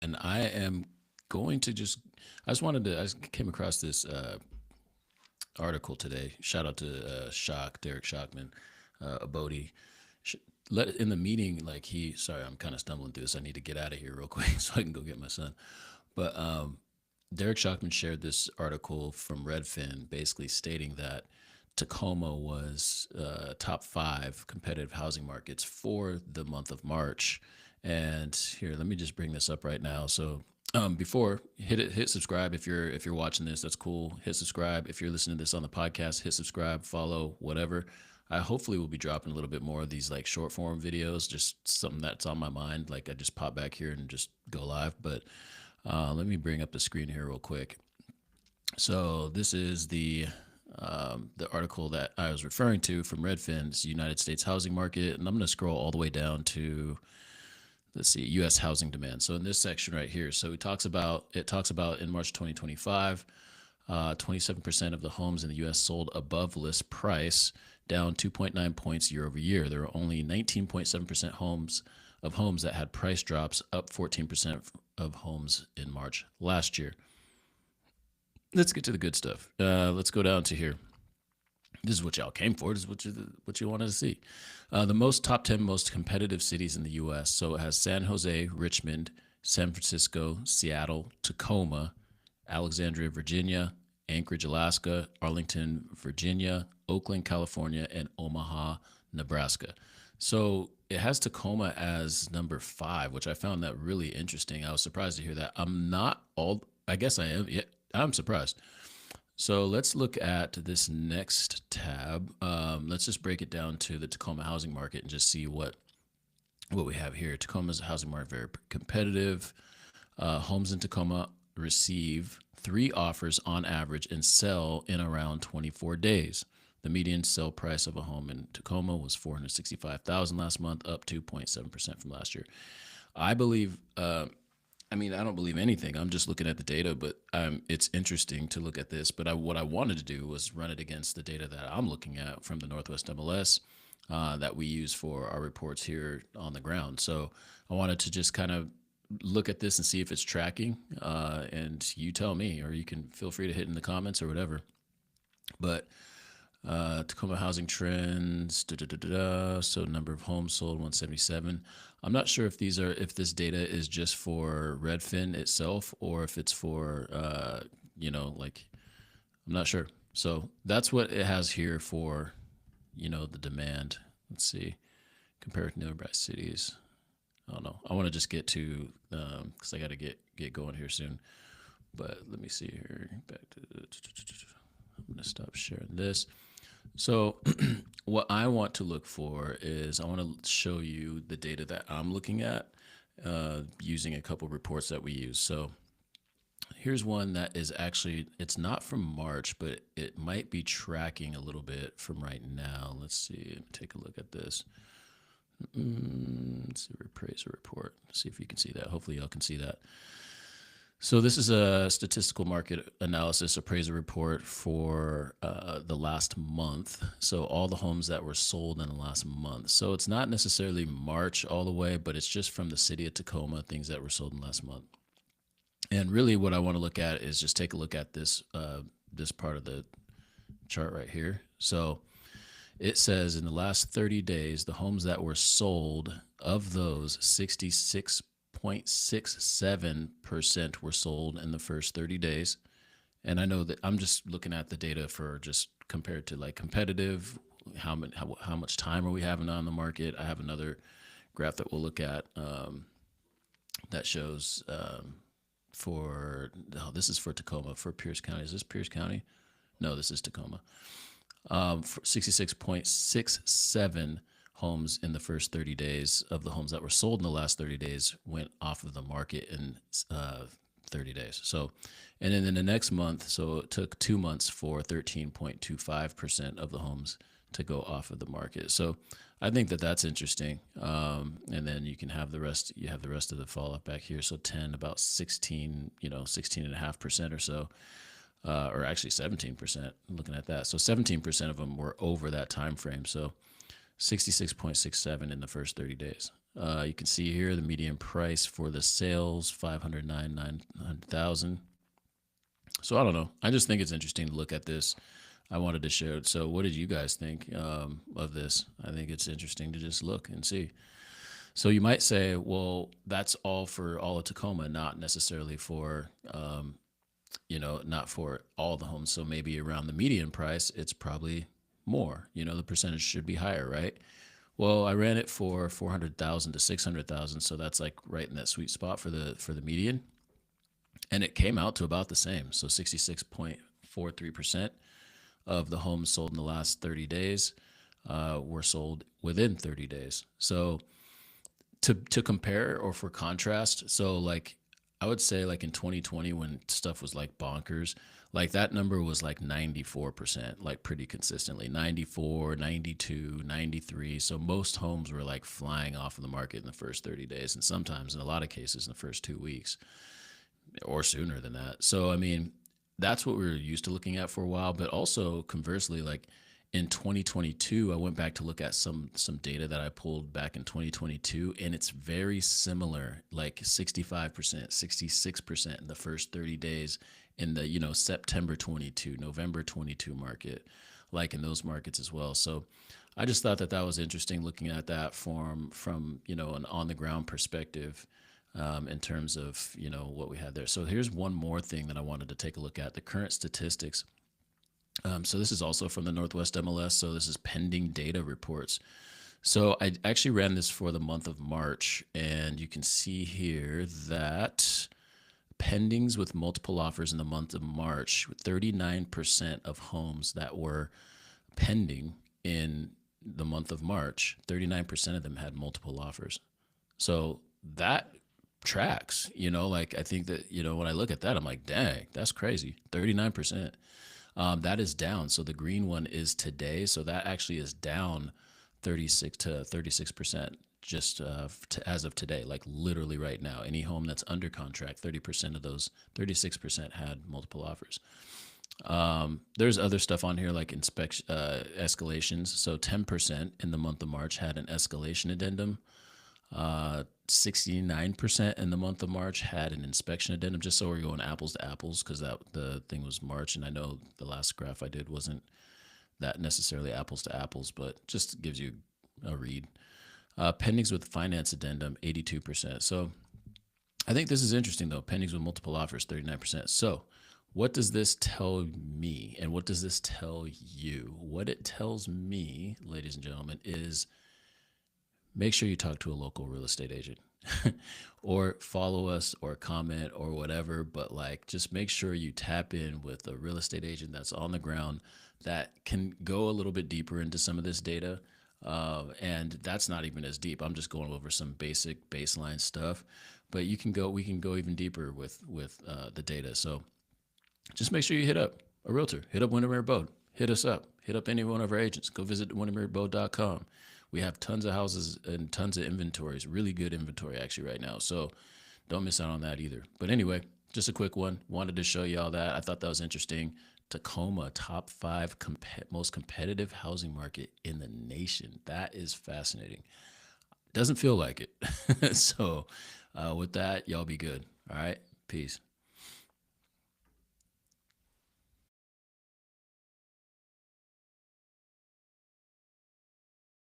and I am going to just. I just wanted to. I just came across this article today. Shout out to Derek Shockman, Abodi. Sh- Let in the meeting, like he. Sorry, I'm kind of stumbling through this. I need to get out of here real quick so I can go get my son. But Derek Shockman shared this article from Redfin, basically stating that Tacoma was top five competitive housing markets for the month of March. And here, let me just bring this up right now. So before hit subscribe if you're watching this. That's cool. Hit subscribe if you're listening to this on the podcast. Hit subscribe, follow, whatever. I hopefully will be dropping a little bit more of these like short form videos, just something that's on my mind. Like I just pop back here and just go live. But let me bring up the screen here real quick. So this is the article that I was referring to from Redfin's United States housing market, and I'm going to scroll all the way down to let's see, U.S. housing demand. So in this section right here, so it talks about in March 2025, 27% of the homes in the U.S. sold above list price, down 2.9 points year over year. There were only 19.7% homes that had price drops, up 14% of homes in March last year. Let's get to the good stuff. Let's go down to here. This is what y'all came for. This is what you wanted to see. The most top 10 most competitive cities in the U.S. So it has San Jose, Richmond, San Francisco, Seattle, Tacoma, Alexandria, Virginia, Anchorage, Alaska, Arlington, Virginia, Oakland, California, and Omaha, Nebraska. So it has Tacoma as number five, which I found that really interesting. I was surprised to hear that. I'm not all. I guess I am. Yeah, I'm surprised. So let's look at this next tab. Let's just break it down to the Tacoma housing market and just see what we have here. Tacoma's housing market very competitive. Homes in Tacoma receive three offers on average and sell in around 24 days. The median sale price of a home in Tacoma was 465,000 last month, up 2.7% from last year. I believe I mean, I don't believe anything. I'm just looking at the data, but it's interesting to look at this. But what I wanted to do was run it against the data that I'm looking at from the Northwest MLS that we use for our reports here on the ground. So I wanted to just kind of look at this and see if it's tracking. And you tell me, or you can feel free to hit in the comments or whatever. But Tacoma housing trends. So number of homes sold 177. I'm not sure if this data is just for Redfin itself or if it's for like I'm not sure. So that's what it has here for the demand. Let's see, compared to nearby cities. I don't know. I want to just get to because I got to get going here soon. But let me see here. Back to I'm gonna stop sharing this. So, what I want to look for is I want to show you the data that I'm looking at using a couple reports that we use. So, here's one that is actually, it's not from March, but it might be tracking a little bit from right now. Let's see, take a look at this. Let's see, appraiser report. See if you can see that. Hopefully, y'all can see that. So this is a statistical market analysis appraiser report for the last month. So all the homes that were sold in the last month. So it's not necessarily March all the way, but it's just from the city of Tacoma, things that were sold in the last month. And really what I want to look at is just take a look at this this part of the chart right here. So it says in the last 30 days, the homes that were sold, of those, 66.67% were sold in the first 30 days. And I know that I'm just looking at the data for just compared to like competitive, how much time are we having on the market? I have another graph that we'll look at that shows this is for Tacoma, for Pierce County. Is this Pierce County? No, this is Tacoma. 66.67 homes in the first 30 days of the homes that were sold in the last 30 days went off of the market in 30 days. So, and then in the next month, so it took 2 months for 13.25% of the homes to go off of the market. So I think that that's interesting. And then you can have the rest, you have the rest of the fall off back here. So 10, about 16, 16.5% or so. Or actually 17%, looking at that. So 17% of them were over that time frame. So 66.67 in the first 30 days. You can see here the median price for the sales 509,900,000. So I don't know. I just think it's interesting to look at this. I wanted to share it. So what did you guys think of this? I think it's interesting to just look and see. So you might say, well, that's all for all of Tacoma, not necessarily for not for all the homes. So maybe around the median price, it's probably more. The percentage should be higher, right? Well, I ran it for 400,000 to 600,000, so that's like right in that sweet spot for the median, and it came out to about the same. So 66.43% of the homes sold in the last 30 days were sold within 30 days. So to compare or for contrast, so like I would say like in 2020 when stuff was like bonkers, like that number was like 94%, like pretty consistently 94, 92, 93. So most homes were like flying off of the market in the first 30 days, and sometimes in a lot of cases in the first 2 weeks or sooner than that. So I mean, that's what we were used to looking at for a while. But also conversely, like in 2022, I went back to look at some data that I pulled back in 2022, and it's very similar, like 65%, 66% in the first 30 days in the September 22, November 22 market, like in those markets as well. So I just thought that that was interesting looking at that from an on the ground perspective in terms of what we had there. So here's one more thing that I wanted to take a look at: the current statistics. So this is also from the Northwest MLS. So this is pending data reports. So I actually ran this for the month of March, and you can see here that pendings with multiple offers in the month of March, 39% of homes that were pending in the month of March, 39% of them had multiple offers. So that tracks, like I think that, when I look at that, I'm like, dang, that's crazy. 39%. That is down. So the green one is today. So that actually is down 36 to 36% just as of today, like literally right now. Any home that's under contract, 30% of those 36% had multiple offers. There's other stuff on here like inspection escalations. So 10% in the month of March had an escalation addendum. 69% in the month of March had an inspection addendum, just so we're going apples to apples, because that the thing was March, and I know the last graph I did wasn't that necessarily apples to apples, but just gives you a read. Pendings with finance addendum, 82%. So I think this is interesting though. Pendings with multiple offers, 39%. So what does this tell me, and what does this tell you? What it tells me, ladies and gentlemen, is make sure you talk to a local real estate agent or follow us or comment or whatever. But like, just make sure you tap in with a real estate agent that's on the ground that can go a little bit deeper into some of this data. And that's not even as deep. I'm just going over some basic baseline stuff, but we can go even deeper with the data. So just make sure you hit up a realtor, hit up Windermere Bode, hit us up, hit up any one of our agents. Go visit windermerebode.com. We have tons of houses and tons of inventories, really good inventory actually right now. So don't miss out on that either. But anyway, just a quick one. Wanted to show you all that. I thought that was interesting. Tacoma, top 5 most competitive housing market in the nation. That is fascinating. Doesn't feel like it. So with that, y'all be good. All right. Peace.